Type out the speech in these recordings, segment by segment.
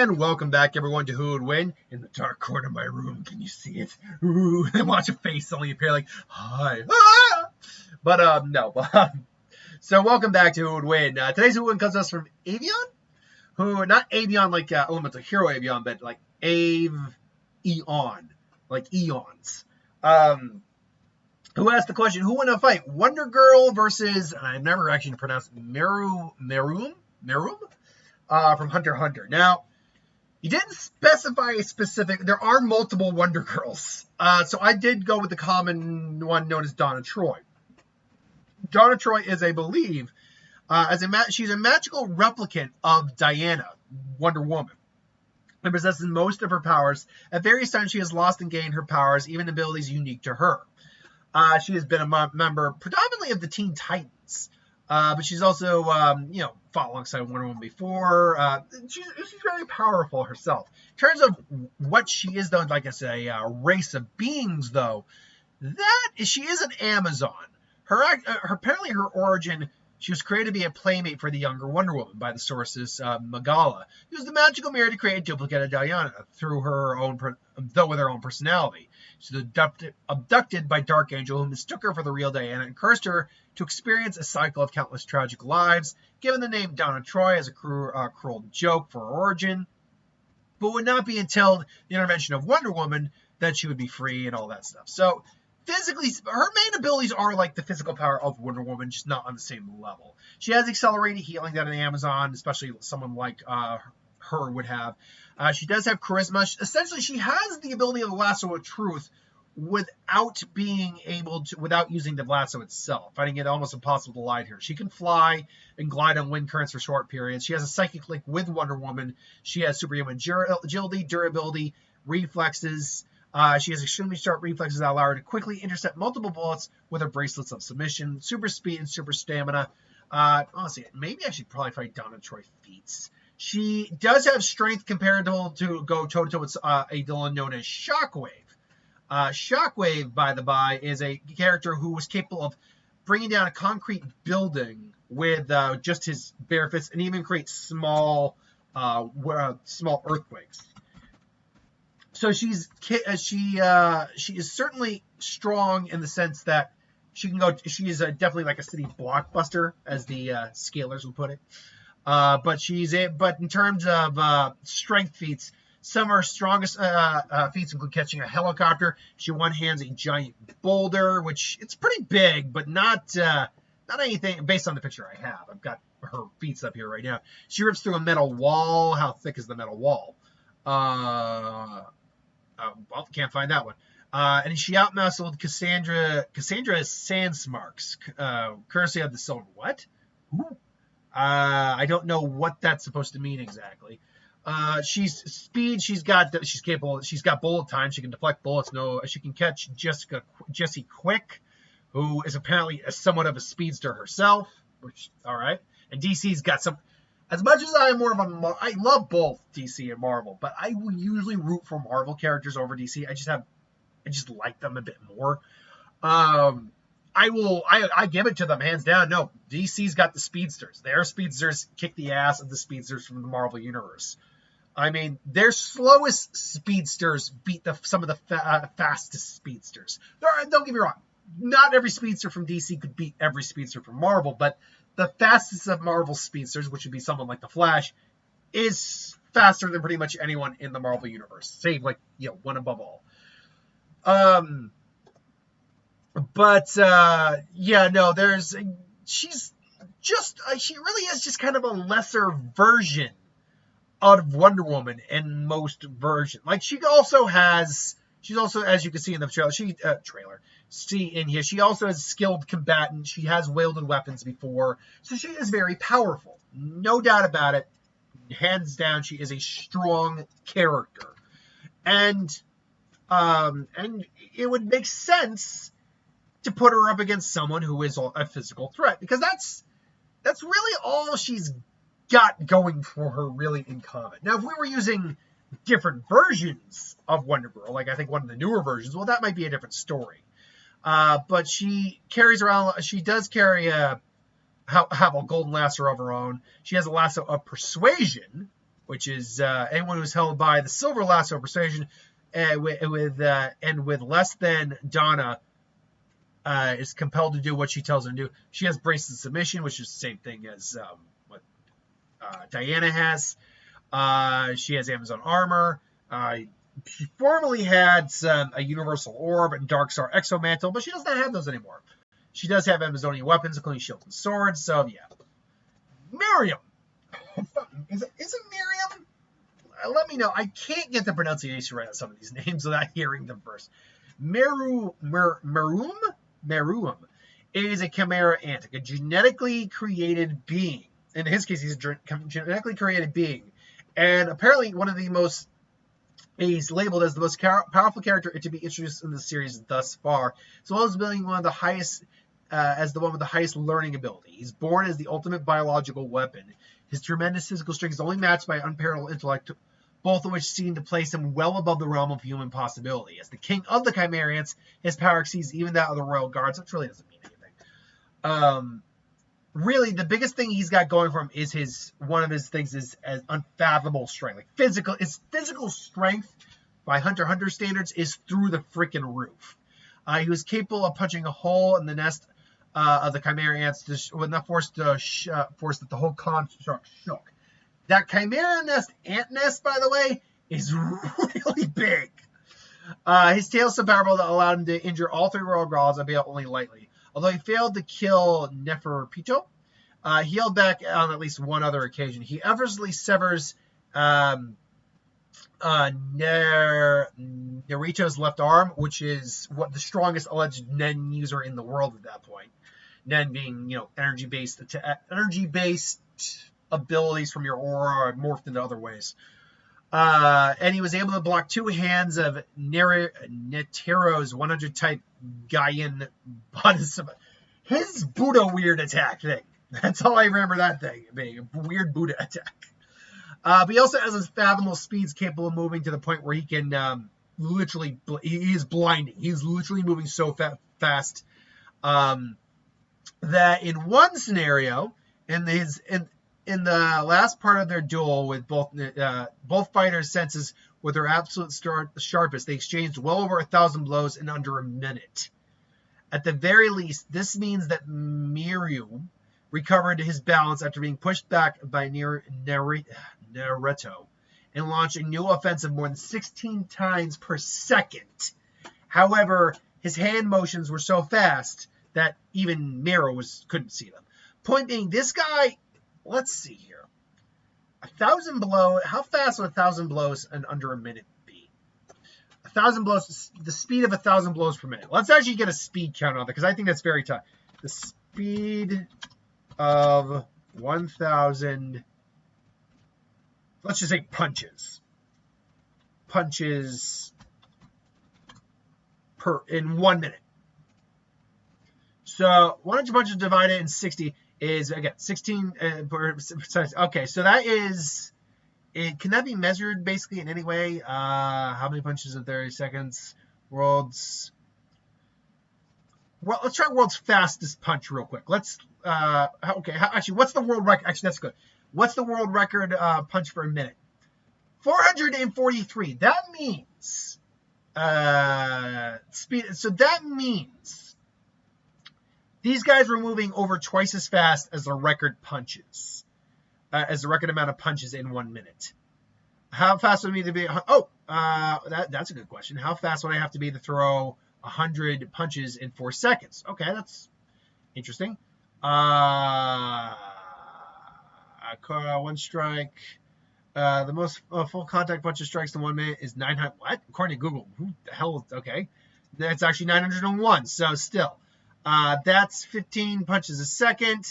And welcome back, everyone, to Who Would Win. In the dark corner of my room, can you see it? Ooh, and watch a face suddenly appear like, hi. Ah! But, no. So welcome back to Who Would Win. Today's Who Would Win comes to us from Avion, who, not Avion like Elemental Hero Avion, but like Eon, like eons. Who asked the question, who won a fight? Wonder Girl versus, and I've never actually pronounced Meruem? From Hunter x Hunter. Now, you didn't specify a specific. There are multiple Wonder Girls. So I did go with the common one known as Donna Troy. Donna Troy is, I believe, she's a magical replicant of Diana, Wonder Woman, and possesses most of her powers. At various times, she has lost and gained her powers, even abilities unique to her. She has been a member predominantly of the Teen Titans. But she's also, fought alongside Wonder Woman before. She's very powerful herself. In terms of what she is, though, like I say, a race of beings, though, she is an Amazon. Apparently her origin, she was created to be a playmate for the younger Wonder Woman by the sorceress Magala. Used the magical mirror to create a duplicate of Diana through her own, though with her own personality. She was abducted by Dark Angel, who mistook her for the real Diana and cursed her to experience a cycle of countless tragic lives, given the name Donna Troy as a cruel joke for her origin, but would not be until the intervention of Wonder Woman that she would be free and all that stuff. So, physically, her main abilities are like the physical power of Wonder Woman, just not on the same level. She has accelerated healing that an Amazon, especially someone like her, would have. She does have charisma. Essentially, she has the ability of the lasso of truth without using the lasso itself, finding it almost impossible to lie to her. She can fly and glide on wind currents for short periods. She has a psychic link with Wonder Woman. She has superhuman agility, durability, reflexes. She has extremely sharp reflexes that allow her to quickly intercept multiple bullets with her bracelets of submission, super speed, and super stamina. Honestly, maybe I should probably fight Donna Troy feats. She does have strength comparable to go toe-to-toe with a villain known as Shockwave. Shockwave, by the by, is a character who was capable of bringing down a concrete building with just his bare fists, and even create small earthquakes. So she is certainly strong in the sense that she can go. She is definitely like a city blockbuster, as the scalers would put it. But in terms of strength feats, some of her strongest feats include catching a helicopter. She one-hands a giant boulder, which it's pretty big, but not anything based on the picture I have. I've got her feats up here right now. She rips through a metal wall. How thick is the metal wall? Well, can't find that one. And she outmuscled Cassandra Sandsmarks, courtesy of the silver. What? Ooh. I don't know what that's supposed to mean exactly. She's speed. She's capable. She's got bullet time. She can deflect bullets. She can catch Jessie Quick, who is apparently somewhat of a speedster herself. Which, all right. And DC's got some. As much as I am more of I love both DC and Marvel, but I will usually root for Marvel characters over DC. I just like them a bit more. I give it to them hands down. No, DC's got the speedsters. Their speedsters kick the ass of the speedsters from the Marvel universe. I mean, their slowest speedsters beat some of the fastest speedsters. Don't get me wrong. Not every speedster from DC could beat every speedster from Marvel, but the fastest of Marvel speedsters, which would be someone like the Flash, is faster than pretty much anyone in the Marvel universe, save one above all. She really is just kind of a lesser version of Wonder Woman in most versions. Like she's also, as you can see in the trailer, she also has a skilled combatant. She has wielded weapons before, so she is very powerful. No doubt about it. Hands down, she is a strong character, and it would make sense to put her up against someone who is a physical threat, because that's really all she's got going for her really in common. Now, if we were using different versions of Wonder Girl, like I think one of the newer versions, well, that might be a different story. But she does carry have a golden lasso of her own. She has a lasso of persuasion, which is anyone who's held by the silver lasso of persuasion and with less than Donna is compelled to do what she tells them to do. She has bracelets of submission, which is the same thing as what Diana has. She has Amazon armor. She formerly had a universal orb and Dark Star exomantle, but she does not have those anymore. She does have Amazonian weapons, including shields and swords. So yeah, Meruem. Is it Meruem? Let me know. I can't get the pronunciation right on some of these names without hearing them first. Meruem is a chimera ant, a genetically created being. In his case, he's a genetically created being. And apparently he's labeled as the most powerful character to be introduced in the series thus far, as well as being one of the highest, as the one with the highest learning ability. He's born as the ultimate biological weapon. His tremendous physical strength is only matched by unparalleled intellect, both of which seem to place him well above the realm of human possibility. As the king of the Chimera Ants, his power exceeds even that of the royal guards, which really doesn't mean anything. Really, the biggest thing he's got going for him is one of his things is as unfathomable strength. Like physical strength by Hunter x Hunter standards is through the freaking roof. He was capable of punching a hole in the nest of the Chimera Ants when that force that the whole construct shook. That Chimera ant nest, by the way, is really big. His tail is so powerful that allowed him to injure all three royal guards, albeit only lightly. Although he failed to kill Neferpito, he held back on at least one other occasion. He effortlessly severs Nerito's left arm, which is what the strongest alleged Nen user in the world at that point. Nen being, energy-based abilities from your aura morphed into other ways. And he was able to block two hands of Netero's 100 type Gaian Bodhisattva. His Buddha weird attack thing. That's all I remember that thing being, a weird Buddha attack. But he also has unfathomable speeds capable of moving to the point where he can he is blinding. He's literally moving so fast that in one scenario, in the last part of their duel with both fighters' senses with their absolute sharpest, they exchanged well over 1,000 blows in under a minute. At the very least, this means that Meruem recovered his balance after being pushed back by Nerito and launched a new offensive more than 16 times per second. However, his hand motions were so fast that even Meruem couldn't see them. Point being, this guy, let's see here. 1,000 blows. How fast would 1,000 blows in under a minute be? 1,000 blows, the speed of 1,000 blows per minute. Let's actually get a speed count on that because I think that's very tough. The speed of 1,000. Let's just say punches. Punches in 1 minute. So 100 punches divided in 60 is, again, 16. Okay, so that is, can that be measured basically in any way? How many punches in 30 seconds? Well, let's try world's fastest punch real quick. Actually, what's the world record? Actually, that's good. What's the world record punch for a minute? 443. That means speed. So that means these guys were moving over twice as fast as the record punches, as the record amount of punches in 1 minute. How fast would it need to be? That's a good question. How fast would I have to be to throw 100 punches in 4 seconds? Okay, that's interesting. One strike. The most full contact punches strikes in 1 minute is 900. What? According to Google. Who the hell? Okay. That's actually 901. So still. That's 15 punches a second.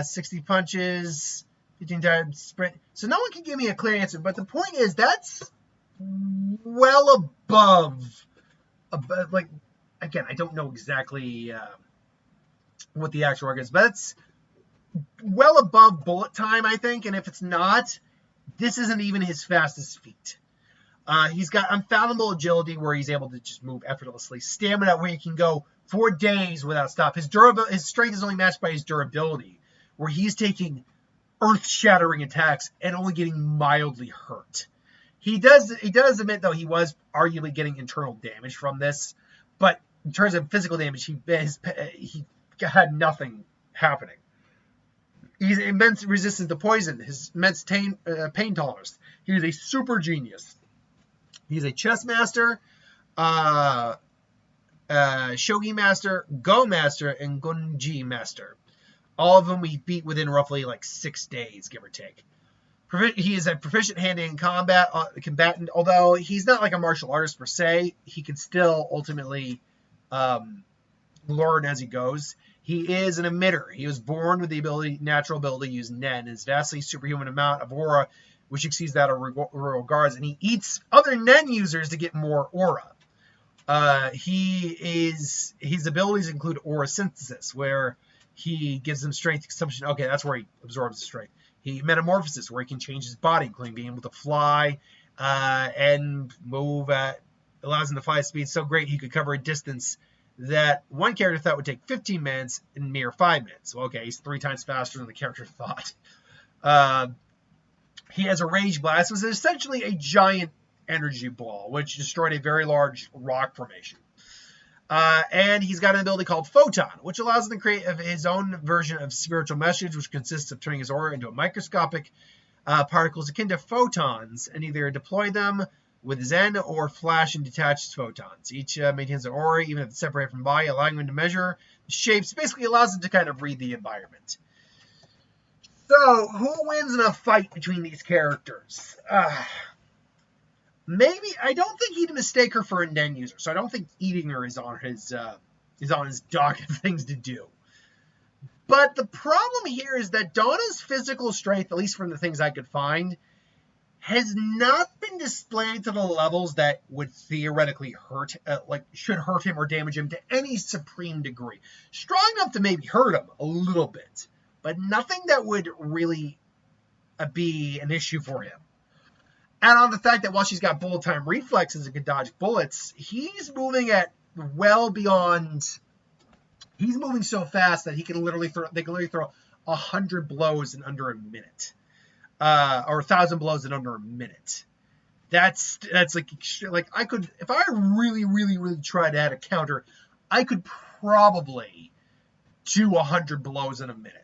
60 punches. 15 times sprint. So no one can give me a clear answer. But the point is, that's well above. Like, again, I don't know exactly what the actual record is. But it's well above bullet time, I think. And if it's not, this isn't even his fastest feat. He's got unfathomable agility where he's able to just move effortlessly. Stamina where he can go 4 days without stop. His strength is only matched by his durability, where he's taking earth-shattering attacks and only getting mildly hurt. He does admit, though, he was arguably getting internal damage from this, but in terms of physical damage, he had nothing happening. He's immense resistance to poison, his immense pain tolerance. He's a super genius. He's a chess master, shogi master, go master, and gunji master. All of them we beat within roughly like 6 days, give or take. He is a proficient hand-to-hand combatant, although he's not like a martial artist per se. He can still ultimately learn as he goes. He is an emitter. He was born with the natural ability to use Nen, his vastly superhuman amount of aura, which exceeds that of royal guards, and he eats other Nen users to get more aura. His abilities include aura synthesis, where he gives them strength consumption. Okay, that's where he absorbs the strength. He metamorphosis, where he can change his body, including being able to fly and move allows him to fly at speed so great he could cover a distance that one character thought would take 15 minutes in mere 5 minutes. Well, okay, he's 3 times faster than the character thought. He has a rage blast, which is essentially a giant energy ball, which destroyed a very large rock formation. And he's got an ability called Photon, which allows him to create his own version of spiritual message, which consists of turning his aura into a microscopic particles akin to photons, and either deploy them with Zen or flash and detach photons. Each maintains an aura, even if it's separated from the body, allowing him to measure the shapes. Basically allows him to kind of read the environment. So, who wins in a fight between these characters? Maybe, I don't think he'd mistake her for a Nen user, so I don't think eating her is on his docket of things to do. But the problem here is that Donna's physical strength, at least from the things I could find, has not been displayed to the levels that would theoretically should hurt him or damage him to any supreme degree. Strong enough to maybe hurt him a little bit, but nothing that would really be an issue for him. And on the fact that while she's got bullet time reflexes and can dodge bullets, he's moving at well beyond. He's moving so fast that they can literally throw 100 blows in under a minute, or 1,000 blows in under a minute. That's like I could, if I really tried to add a counter, I could probably do 100 blows in a minute.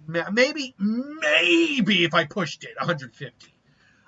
Maybe if I pushed it, 150.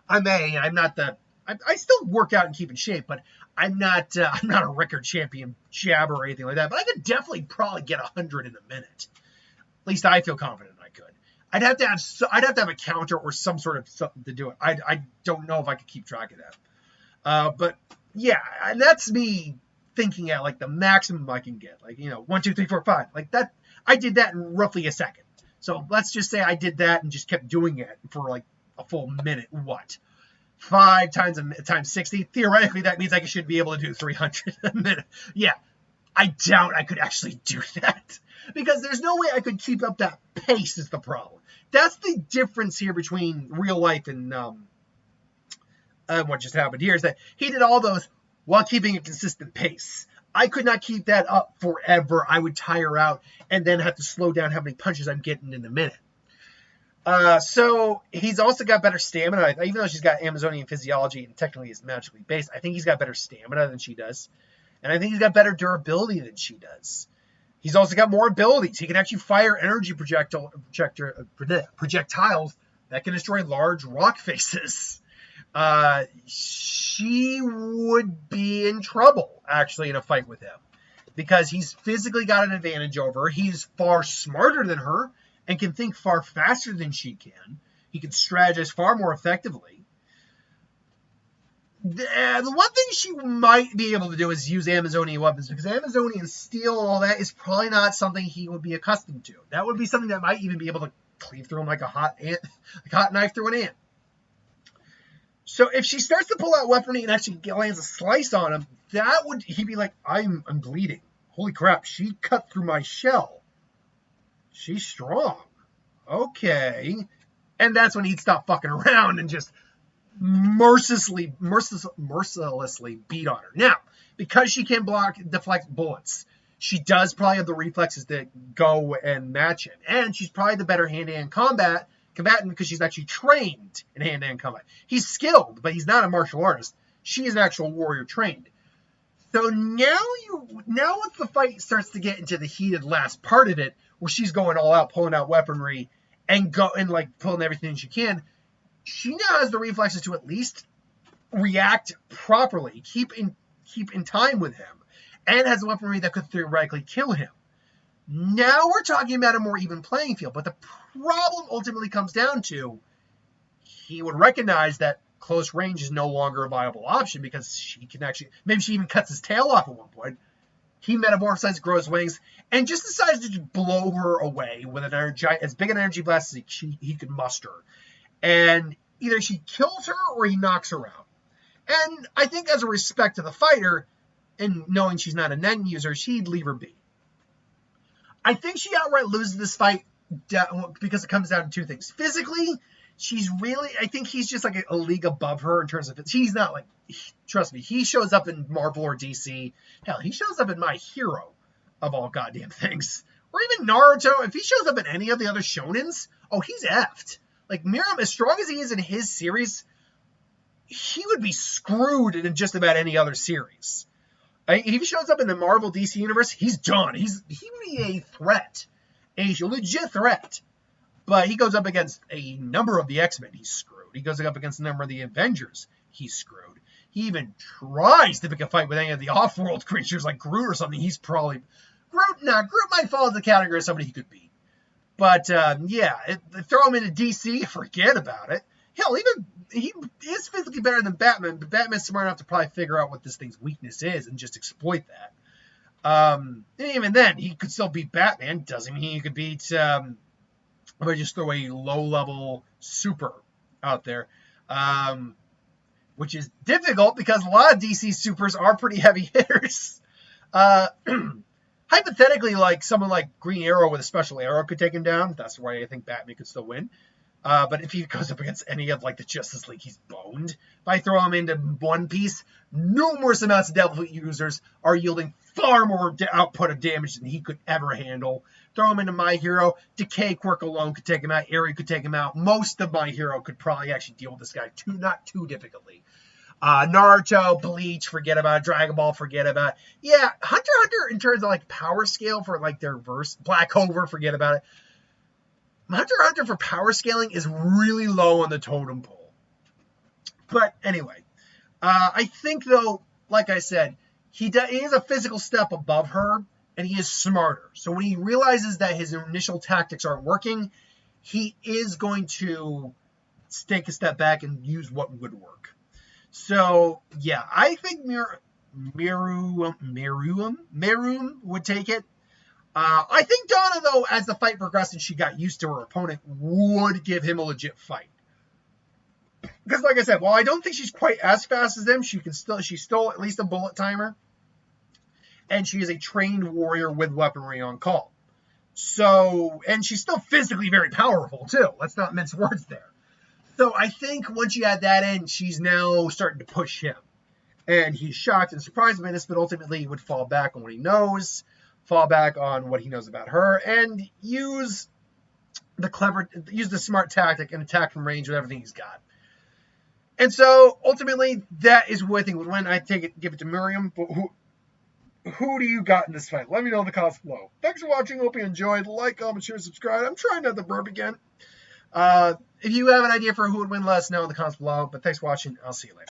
I still work out and keep in shape, but I'm not a record champion jabber or anything like that. But I could definitely probably get 100 in a minute. At least I feel confident I could. I'd have to have a counter or some sort of something to do it. I don't know if I could keep track of that. But yeah, and that's me thinking at like the maximum I can get. Like, 1, 2, 3, 4, 5. Like that. I did that in roughly a second. So let's just say I did that and just kept doing it for like a full minute. What? 5 times 60. Theoretically, that means I should be able to do 300 a minute. Yeah, I doubt I could actually do that because there's no way I could keep up that pace. Is the problem? That's the difference here between real life and what just happened here is that he did all those while keeping a consistent pace. I could not keep that up forever. I would tire out and then have to slow down how many punches I'm getting in a minute. So he's also got better stamina. Even though she's got Amazonian physiology and technically is magically based, I think he's got better stamina than she does. And I think he's got better durability than she does. He's also got more abilities. He can actually fire energy projectiles that can destroy large rock faces. She would be in trouble, actually, in a fight with him. Because he's physically got an advantage over her. He's far smarter than her and can think far faster than she can. He can strategize far more effectively. The one thing she might be able to do is use Amazonian weapons, because Amazonian steel and all that is probably not something he would be accustomed to. That would be something that might even be able to cleave through him like a hot knife through an ant. So if she starts to pull out weaponry and actually lands a slice on him, he'd be like, I'm bleeding. Holy crap, she cut through my shell. She's strong. Okay. And that's when he'd stop fucking around and just mercilessly beat on her. Now, because she can deflect bullets, she does probably have the reflexes to go and match him. And she's probably the better hand-to-hand combat combatant because she's actually trained in hand-to-hand combat. He's skilled, but he's not a martial artist. She is an actual warrior trained. So now once the fight starts to get into the heated last part of it, where she's going all out, pulling out weaponry, and like pulling everything she can, she now has the reflexes to at least react properly, keep in time with him, and has weaponry that could theoretically kill him. Now we're talking about a more even playing field, but the problem ultimately comes down to he would recognize that close range is no longer a viable option because she can actually, maybe she even cuts his tail off at one point. He metamorphosizes, grows wings, and just decides to just blow her away with as big an energy blast as he could muster. And either she kills her or he knocks her out. And I think as a respect to the fighter, and knowing she's not a Nen user, she'd leave her be. I think she outright loses this fight because it comes down to two things. Physically, I think he's just like a league above her in terms of it. He's not like, trust me, he shows up in Marvel or DC. Hell, he shows up in My Hero, of all goddamn things. Or even Naruto. If he shows up in any of the other shonens, oh, he's effed. Like, Meruem, as strong as he is in his series, he would be screwed in just about any other series. If he shows up in the Marvel DC universe, he's done. He would be a threat. A legit threat. But he goes up against a number of the X-Men, he's screwed. He goes up against a number of the Avengers, he's screwed. He even tries to pick a fight with any of the off-world creatures like Groot or something. He's probably... Groot might fall into the category of somebody he could beat. But, throw him into DC, forget about it. Hell, even he is physically better than Batman, but Batman's smart enough to probably figure out what this thing's weakness is and just exploit that. And even then, he could still beat Batman. Doesn't mean he could beat... I'm going to just throw a low-level super out there, which is difficult because a lot of DC supers are pretty heavy hitters. Hypothetically, like someone like Green Arrow with a special arrow could take him down. That's why I think Batman could still win. But if he goes up against any of like the Justice League, he's boned. If I throw him into One Piece, numerous amounts of Devil users are yielding far more output of damage than he could ever handle. Throw him into My Hero. Decay Quirk alone could take him out. Aerie could take him out. Most of My Hero could probably actually deal with this guy not too difficultly. Naruto, Bleach, forget about it. Dragon Ball, forget about it. Yeah, Hunter x Hunter in terms of like power scale for like their verse. Black Clover, forget about it. Hunter x Hunter for power scaling is really low on the totem pole. But anyway, I think though, like I said, he is a physical step above her, and he is smarter. So when he realizes that his initial tactics aren't working, he is going to take a step back and use what would work. So yeah, I think Meruem would take it. I think Donna, though, as the fight progressed and she got used to her opponent, would give him a legit fight. Because, like I said, while I don't think she's quite as fast as them, she's still at least a bullet timer. And she is a trained warrior with weaponry on call. So, and she's still physically very powerful, too. Let's not mince words there. So I think once you add that in, she's now starting to push him. And he's shocked and surprised by this, but ultimately he would fall back on what he knows, fall back on what he knows about her, and use the smart tactic and attack from range with everything he's got. And so ultimately, that is who I think would win. I give it to Meruem. But who do you got in this fight? Let me know in the comments below. Thanks for watching. Hope you enjoyed. Like, comment, share, subscribe. I'm trying not to burp again. If you have an idea for who would win, let us know in the comments below. But thanks for watching. I'll see you later.